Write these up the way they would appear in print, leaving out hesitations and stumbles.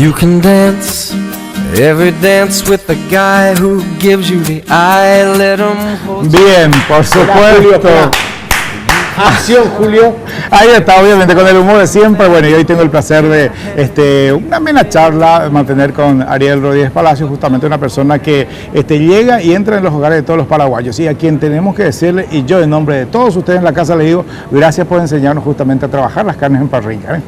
You can dance every dance with the guy who gives you the eye. Let him hold. Bien, por supuesto. Acción, Julio. Ahí está, obviamente, con el humor de siempre. Bueno, y hoy tengo el placer de una amena charla mantener con Ariel Rodríguez Palacio, justamente una persona que llega y entra en los hogares de todos los paraguayos, y a quien tenemos que decirle, y yo en nombre de todos ustedes en la casa le digo, gracias por enseñarnos justamente a trabajar las carnes en parrilla.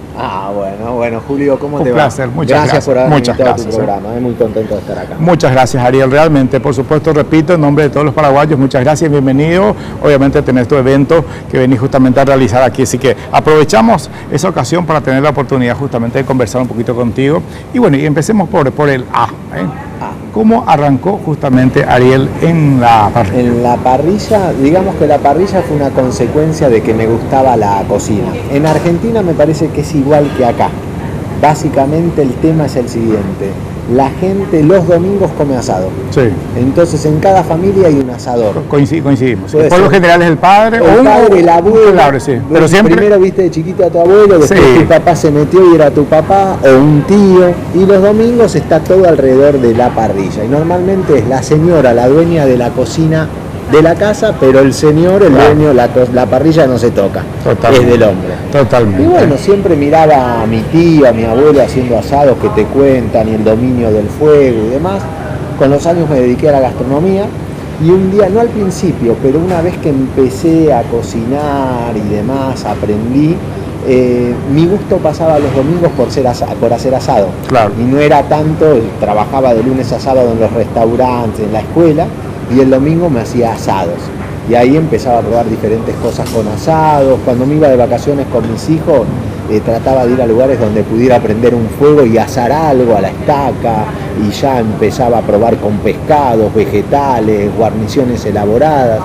Bueno, Julio, ¿cómo te va? Un placer, muchas gracias por haberme muchas invitado gracias, a tu programa, muy contento de estar acá. Muchas gracias, Ariel, realmente, por supuesto, repito, en nombre de todos los paraguayos, muchas gracias, bienvenido, obviamente, a tener tu evento que venís justamente a realizar aquí, así que aprovechamos esa ocasión para tener la oportunidad justamente de conversar un poquito contigo, y bueno, y empecemos por el A. ¿Cómo arrancó justamente Ariel en la parrilla? En la parrilla, digamos que la parrilla fue una consecuencia de que me gustaba la cocina. En Argentina me parece que es igual que acá. Básicamente el tema es el siguiente: la gente los domingos come asado. Sí. Entonces en cada familia hay un asador. Coincidimos. Puede Por lo ser. general es el padre El padre, el abuelo. Claro, sí. Pero siempre. Primero viste de chiquito a tu abuelo, después Sí. tu papá se metió y era tu papá o un tío. Y los domingos está todo alrededor de la parrilla. Y normalmente es la señora, la dueña de la cocina de la casa, pero el señor, el Claro. dueño, la parrilla no se toca. Totalmente. Es del hombre. Totalmente. Y bueno, siempre miraba a mi tío, a mi abuelo haciendo asados que te cuentan y el dominio del fuego y demás. Con los años me dediqué a la gastronomía y un día, no al principio, pero una vez que empecé a cocinar y demás, aprendí, mi gusto pasaba los domingos por hacer asado. Claro. Y no era tanto, trabajaba de lunes a sábado en los restaurantes, en la escuela, y el domingo me hacía asados. Y ahí empezaba a probar diferentes cosas con asados. Cuando me iba de vacaciones con mis hijos, trataba de ir a lugares donde pudiera prender un fuego y asar algo a la estaca, y ya empezaba a probar con pescados, vegetales, guarniciones elaboradas.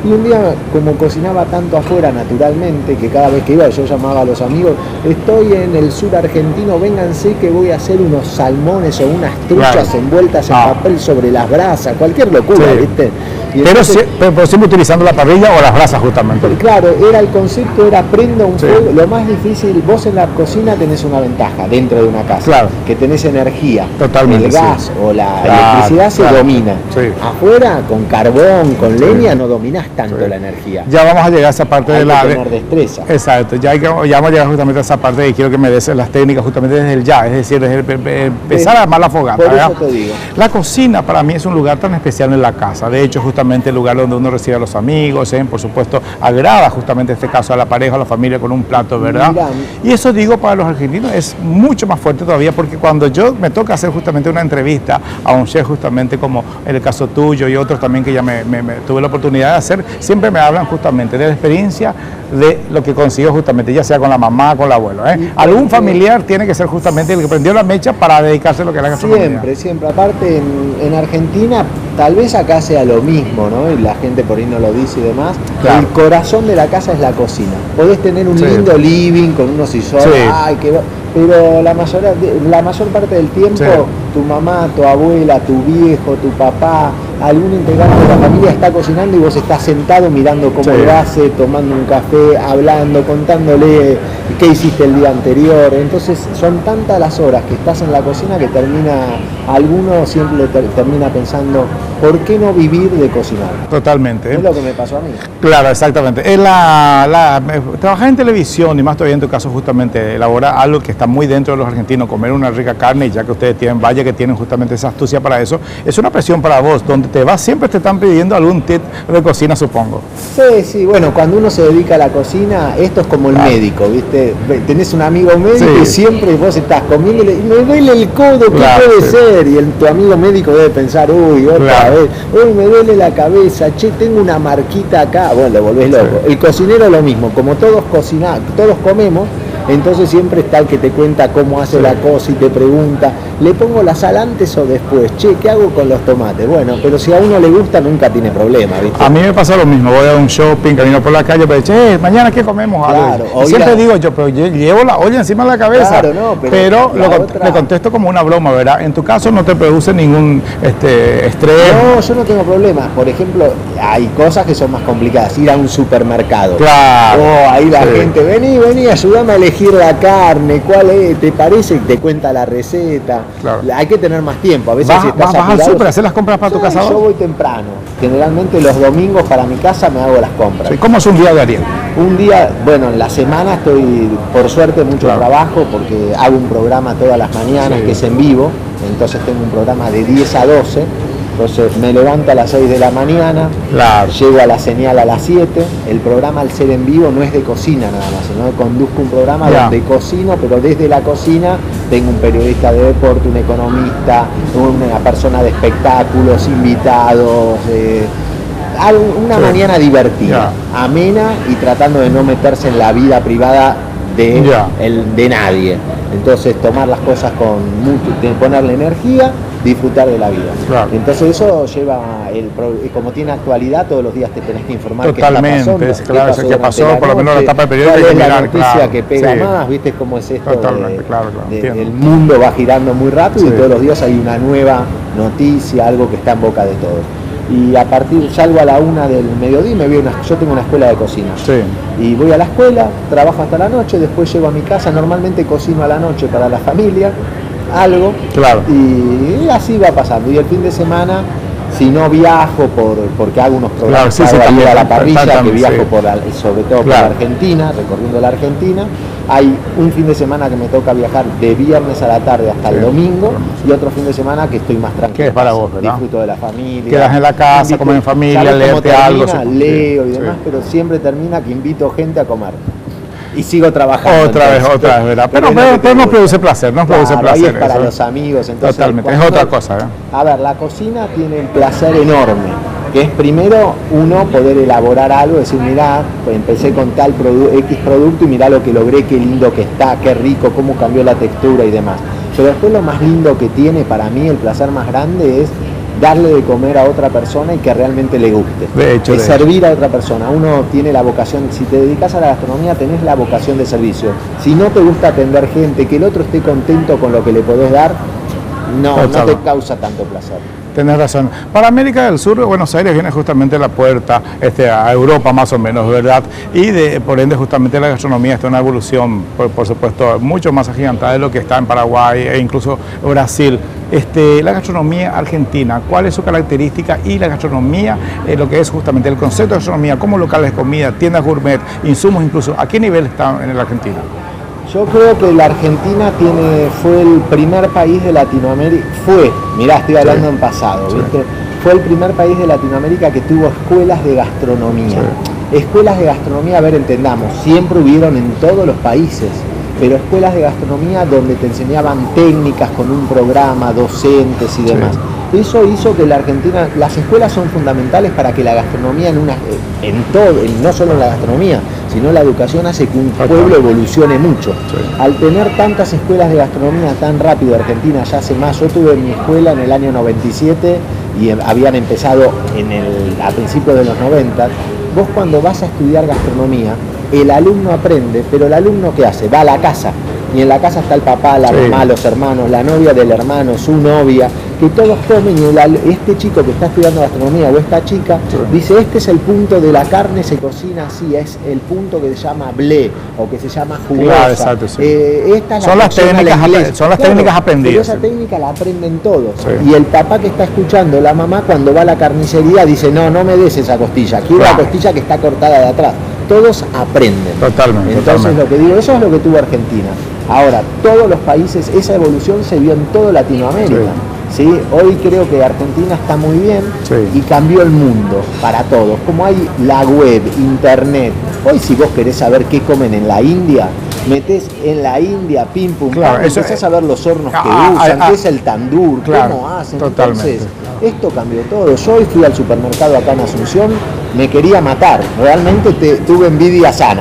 Y un día, como cocinaba tanto afuera naturalmente, que cada vez que iba yo llamaba a los amigos: estoy en el sur argentino, vénganse que voy a hacer unos salmones o unas truchas Claro. envueltas en papel sobre las brasas, cualquier locura, Sí. ¿viste? Y Pero, entonces, pero siempre utilizando la parrilla o las brasas justamente. claro, era el concepto, era prenda un Sí. fuego. Lo más difícil, vos en la cocina tenés una ventaja dentro de una casa, Claro. que tenés energía. Totalmente, El gas o la Claro, electricidad se claro. domina. Sí. Afuera, con carbón, con leña, no dominás tanto Sí. la energía. Ya vamos a llegar a esa parte Hay de que la... tener destreza. Exacto, ya vamos a llegar justamente a esa parte y quiero que me des las técnicas justamente desde el ya, es decir, desde empezar a armar la fogata. Por eso ¿verdad? te digo. La cocina para mí es un lugar tan especial en la casa, de hecho justamente el lugar donde uno recibe a los amigos, por supuesto agrada justamente en este caso a la pareja, a la familia con un plato, ¿verdad? Mirá. Y eso digo para los argentinos es mucho más fuerte todavía porque cuando yo me toca hacer justamente una entrevista a un chef justamente como en el caso tuyo y otros también que ya me tuve la oportunidad de hacer, siempre me hablan justamente de la experiencia de lo que consiguió justamente, ya sea con la mamá, con el abuelo. Algún familiar tiene que ser justamente el que prendió la mecha para dedicarse a lo que es la gastronomía. Siempre. Aparte en Argentina, tal vez acá sea lo mismo, ¿no? Y la gente por ahí no lo dice y demás. Claro. El corazón de la casa es la cocina. Podés tener un Sí. lindo living con unos sillones, Sí. pero la mayor parte del tiempo, Sí. tu mamá, tu abuela, tu viejo, tu papá, algún integrante de la familia está cocinando y vos estás sentado mirando cómo Sí. lo hace, tomando un café, hablando, contándole qué hiciste el día anterior. Entonces son tantas las horas que estás en la cocina que alguno siempre termina pensando, ¿por qué no vivir de cocinar? Totalmente. Es lo que me pasó a mí. Claro, exactamente. Trabajar en televisión y más todavía en tu caso justamente elaborar algo que está muy dentro de los argentinos, comer una rica carne, y ya que ustedes tienen, vaya que tienen justamente esa astucia para eso, es una presión para vos, donde te vas siempre te están pidiendo algún tip de cocina, supongo. Sí, bueno, cuando uno se dedica a la cocina, esto es como el médico, ¿viste? Tenés un amigo médico Sí. y siempre vos estás comiéndole, y me duele el codo, ¿qué Claro, puede sí. ser? Y tu amigo médico debe pensar, uy, otra Claro. vez, uy, me duele la cabeza, che, tengo una marquita acá, bueno, lo volvés loco. Sí. El cocinero lo mismo, como todos todos comemos, entonces siempre está el que te cuenta cómo hace Sí. la cosa y te pregunta, ¿le pongo la sal antes o después? Che, ¿qué hago con los tomates? Bueno, pero si a uno le gusta nunca tiene problema, ¿viste? A mí me pasa lo mismo, voy a un shopping, camino por la calle, pero che, mañana qué comemos. Claro, Y siempre digo yo, pero yo llevo la olla encima de la cabeza. Claro, no, pero la otra- le contesto como una broma, ¿verdad? En tu caso no te produce ningún estrés. No, yo no tengo problema. Por ejemplo, hay cosas que son más complicadas. Ir a un supermercado. Claro. Oh, ahí la Sí. gente, vení, ayúdame a elegir elegir la carne, cuál es, te parece, y te cuenta la receta. Claro. Hay que tener más tiempo. A veces ¿Vas, si estás vas al apurado, súper a hacer las compras para tu casa? yo voy temprano. Generalmente los domingos para mi casa me hago las compras. Sí, ¿cómo es un día de Ariel? Un día, bueno, en la semana estoy, por suerte, mucho Claro. trabajo porque hago un programa todas las mañanas Sí. que es en vivo, entonces tengo un programa de 10 a 12, entonces me levanto a las 6 de la mañana, Claro. llego a la señal a las 7, el programa al ser en vivo no es de cocina nada más, sino que conduzco un programa Ya. donde cocino, pero desde la cocina tengo un periodista de deporte, un economista, una persona de espectáculos, invitados, una Sí. mañana divertida, amena y tratando de no meterse en la vida privada de nadie. Entonces tomar las cosas con mucho, ponerle energía, disfrutar de la vida. Claro. Entonces eso lleva, como tiene actualidad, todos los días te tenés que informar Totalmente, qué está pasando, claro, qué pasó, durante por lo menos la etapa del periodo cuál hay que es la mirar, noticia claro, que pega sí. más, viste cómo es esto. Totalmente, claro, entiendo. El mundo va girando muy rápido Sí. y todos los días hay una nueva noticia, algo que está en boca de todos. Y a partir, salgo a la 1 del mediodía y yo tengo una escuela de cocina. Sí. Y voy a la escuela, trabajo hasta la noche, después llego a mi casa, normalmente cocino a la noche para la familia, algo, Claro. y así va pasando. Y el fin de semana, si no viajo porque hago unos programas, Claro, sí, hago también, a la parrilla, también, que viajo sí. sobre todo por Claro. la Argentina, recorriendo la Argentina. Hay un fin de semana que me toca viajar de viernes a la tarde hasta el Sí. domingo, y otro fin de semana que estoy más tranquilo. Que es para vos, ¿verdad? Disfruto de la familia. Quedas en la casa, comes en familia, ¿sabes cómo leerte algo, termina? sí. Leo y Sí. demás, pero siempre termina que invito gente a comer. Y sigo trabajando. Otra vez, ¿verdad? Pero es lo que te nos gusta. produce placer, nos produce Claro, ahí placer. es para eso. los amigos. Entonces, Totalmente, es cuando otra uno- cosa, ¿eh? A ver, la cocina tiene un placer enorme, que es primero uno poder elaborar algo, decir, mirá, pues empecé con tal X producto y mirá lo que logré, qué lindo que está, qué rico, cómo cambió la textura y demás. Pero después lo más lindo que tiene para mí, el placer más grande es darle de comer a otra persona y que realmente le guste. De hecho, es servir a otra persona. Uno tiene la vocación, si te dedicas a la gastronomía, tenés la vocación de servicio. Si no te gusta atender gente, que el otro esté contento con lo que le podés dar, no te causa tanto placer. Tenés razón. Para América del Sur, Buenos Aires viene justamente la puerta a Europa más o menos, ¿verdad? Y por ende justamente la gastronomía está en una evolución, por supuesto, mucho más agigantada de lo que está en Paraguay e incluso Brasil. La gastronomía argentina, ¿cuál es su característica? Y la gastronomía, lo que es justamente el concepto de gastronomía, como locales de comida, tiendas gourmet, insumos incluso, ¿a qué nivel está en la Argentina? Yo creo que la Argentina fue el primer país de Latinoamérica, mirá, estoy hablando en pasado, ¿viste? Fue el primer país de Latinoamérica que tuvo escuelas de gastronomía. Escuelas de gastronomía, a ver, entendamos, siempre hubieron en todos los países, pero escuelas de gastronomía donde te enseñaban técnicas con un programa, docentes y demás. Eso hizo que la Argentina, las escuelas son fundamentales para que la gastronomía no solo en la gastronomía, sino la educación hace que un pueblo evolucione mucho. Al tener tantas escuelas de gastronomía tan rápido, Argentina ya hace más, yo tuve mi escuela en el año 97 y habían empezado a principios de los 90, vos cuando vas a estudiar gastronomía, el alumno aprende, pero el alumno ¿qué hace? Va a la casa. Y en la casa está el papá, la mamá, los hermanos, la novia del hermano, su novia, que todos comen y este chico que está estudiando gastronomía o esta chica dice, este es el punto de la carne, se cocina así, es el punto que se llama blé o que se llama jugosa. Claro, exacto, sí. Esta es Son las técnicas aprendidas. Pero esa técnica la aprenden todos. Sí. Y el papá que está escuchando, la mamá cuando va a la carnicería dice, no me des esa costilla, quiero la costilla que está cortada de atrás. Todos aprenden. Totalmente. Entonces lo que digo, eso es lo que tuvo Argentina. Ahora, todos los países, esa evolución se vio en toda Latinoamérica. ¿Sí? Hoy creo que Argentina está muy bien y cambió el mundo para todos. Como hay la web, internet. Hoy si vos querés saber qué comen en la India, metés en la India, pim pum pam, empezás a ver los hornos que usan, qué es el tandur, cómo hacen. Entonces, esto cambió todo. Yo hoy fui al supermercado acá en Asunción, me quería matar. Realmente tuve envidia sana.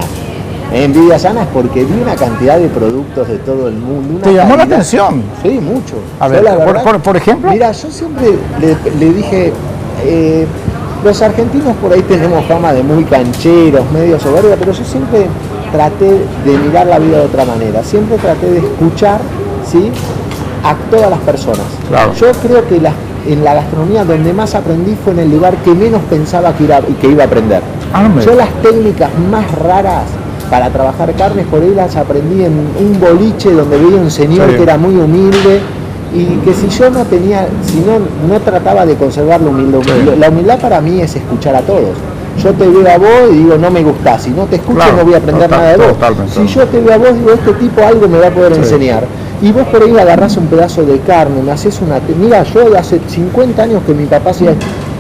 Envidia sana es porque vi una cantidad de productos de todo el mundo. ¿Te llamó la atención? Sí, mucho. A ver, por ejemplo. Mira, yo siempre le dije, los argentinos por ahí tenemos fama de muy cancheros, medio soberbios, pero yo siempre traté de mirar la vida de otra manera. Siempre traté de escuchar, ¿sí?, a todas las personas. Claro. Yo creo que en la gastronomía donde más aprendí fue en el lugar que menos pensaba que iba a aprender. Yo las técnicas más raras para trabajar carnes, por ahí las aprendí en un boliche donde veía un señor que era muy humilde y que si yo no tenía, si no trataba de conservar la humildad. La humildad para mí es escuchar a todos. Yo te veo a vos y digo, no me gustás. Si no te escucho, no voy a aprender nada de vos. Si yo te veo a vos, digo, este tipo algo me va a poder enseñar. Y vos por ahí agarrás un pedazo de carne, me haces una... Mira, yo hace 50 años que mi papá hacía...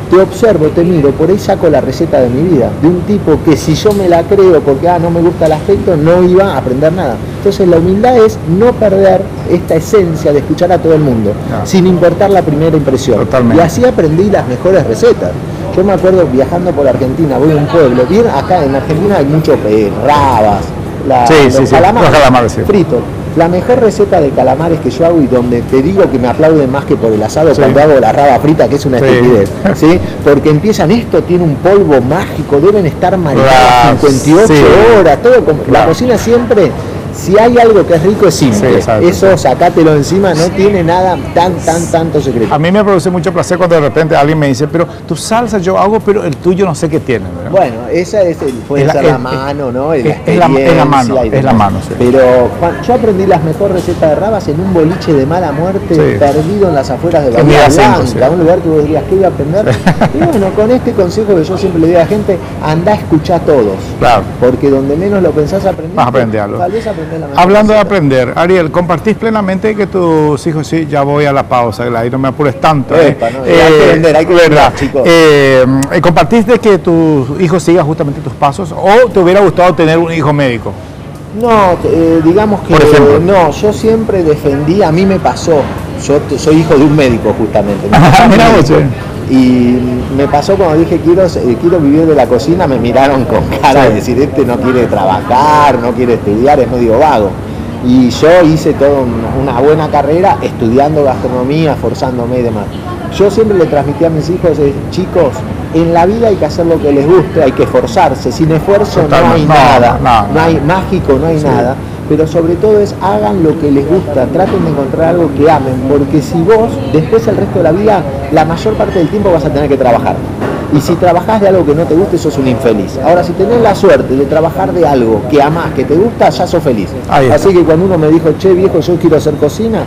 Te observo, te miro, por ahí saco la receta de mi vida, de un tipo que si yo me la creo porque no me gusta el aspecto, no iba a aprender nada. Entonces la humildad es no perder esta esencia de escuchar a todo el mundo, sin importar la primera impresión. Totalmente. Y así aprendí las mejores recetas. Yo me acuerdo viajando por Argentina, voy a un pueblo, bien acá en Argentina hay muchos rabas, los calamares fritos. La mejor receta de calamares que yo hago y donde te digo que me aplauden más que por el asado cuando hago la raba frita, que es una estupidez, ¿sí? Porque empiezan, esto tiene un polvo mágico, deben estar marinados 58 horas, todo como, la cocina siempre, si hay algo que es rico es simple, eso sacátelo encima, no tiene nada tanto secreto. A mí me produce mucho placer cuando de repente alguien me dice, pero tu salsa yo hago, pero el tuyo no sé qué tiene, ¿verdad? Bueno, esa puede ser la mano, ¿no? Es la mano, sí. Pero yo aprendí las mejores recetas de rabas en un boliche de mala muerte, perdido en las afueras de Bahía Blanca, un lugar que vos dirías, ¿qué voy a aprender? Y bueno, con este consejo que yo siempre le digo a la gente, andá a escuchar a todos, porque donde menos lo pensás vas a aprenderlo. Tal vez Hablando de aprender, Ariel, compartís plenamente que tus hijos, sí, ya voy a la pausa, ahí no me apures tanto. Hay que aprender, chicos. ¿Compartís de que tus hijos sigan justamente tus pasos o te hubiera gustado tener un hijo médico? No, digamos que por ejemplo. No, yo siempre defendí, a mí me pasó, yo soy hijo de un médico justamente. Y me pasó cuando dije quiero vivir de la cocina, me miraron con cara de decir, este no quiere trabajar, no quiere estudiar, es medio vago. Y yo hice toda una buena carrera estudiando gastronomía, forzándome y demás. Yo siempre le transmití a mis hijos, chicos, en la vida hay que hacer lo que les guste, hay que esforzarse, sin esfuerzo no hay nada, no hay mágico, no hay nada. Pero sobre todo es hagan lo que les gusta, traten de encontrar algo que amen, porque si vos, después el resto de la vida, la mayor parte del tiempo vas a tener que trabajar. Y si trabajás de algo que no te guste, sos un infeliz. Ahora, si tenés la suerte de trabajar de algo que amás, que te gusta, ya sos feliz. Así que cuando uno me dijo, che viejo, yo quiero hacer cocina,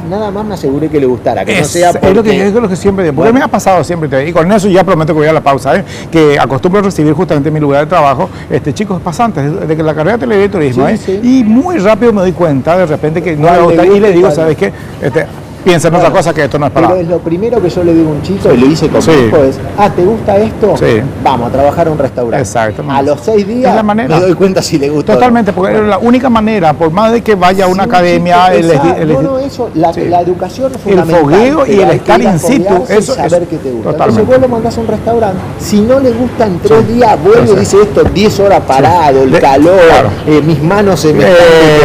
nada más me aseguré que le gustara, que no sea porque... Es lo que siempre digo, porque me ha pasado siempre, y con eso ya prometo que voy a la pausa, que acostumbro a recibir justamente en mi lugar de trabajo, chicos pasantes, de que la carrera de televideo y turismo, y muy rápido me doy cuenta de repente que no le gusta, y le digo, ¿sabes qué? Piensa en otra cosa que esto no es para... Pero es lo primero que yo le digo a un chico, y lo hice con mi hijo, es, ¿te gusta esto? Vamos a trabajar en un restaurante. Exactamente. A los 6 días me doy cuenta si le gusta. Totalmente, porque es la única manera, por más de que vaya a una academia... La educación es fundamental. El fogueo y el estar in situ, eso saber que te gusta. Totalmente. Entonces vos lo mandás a un restaurante, si no le gusta en 3 días, vuelve y dice esto, 10 horas parado, el calor, mis manos se me están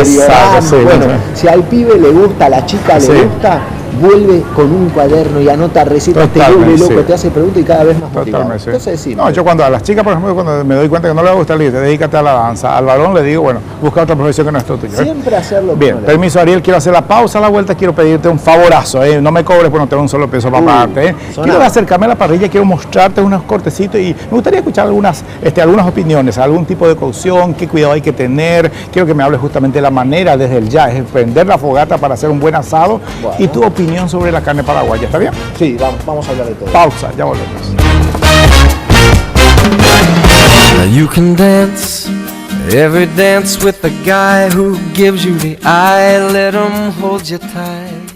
deteriorando. Bueno, si al pibe le gusta, a la chica le gusta, vuelve con un cuaderno y anota recetas, te vuelve loco, te hace preguntas y cada vez más motivado. Entonces, yo cuando a las chicas, por ejemplo, cuando me doy cuenta que no le va a gustar el libro, dedícate a la danza. Al varón le digo, bueno, busca otra profesión que no es tuyo. Siempre hacerlo. Bien, permiso Ariel, quiero hacer la pausa, a la vuelta quiero pedirte un favorazo, no me cobres porque no tengo un solo peso para pagarte. Quiero acercarme a la parrilla, quiero mostrarte unos cortecitos y me gustaría escuchar algunas opiniones, algún tipo de cocción, qué cuidado hay que tener. Quiero que me hables justamente de la manera desde el ya, es prender la fogata para hacer un buen asado y tu opinión sobre la carne paraguaya, ¿está bien? Sí, vamos a hablar de todo. Pausa, ya volvemos. Now you can dance every dance with the guy who gives you the eye. Let him hold you tight.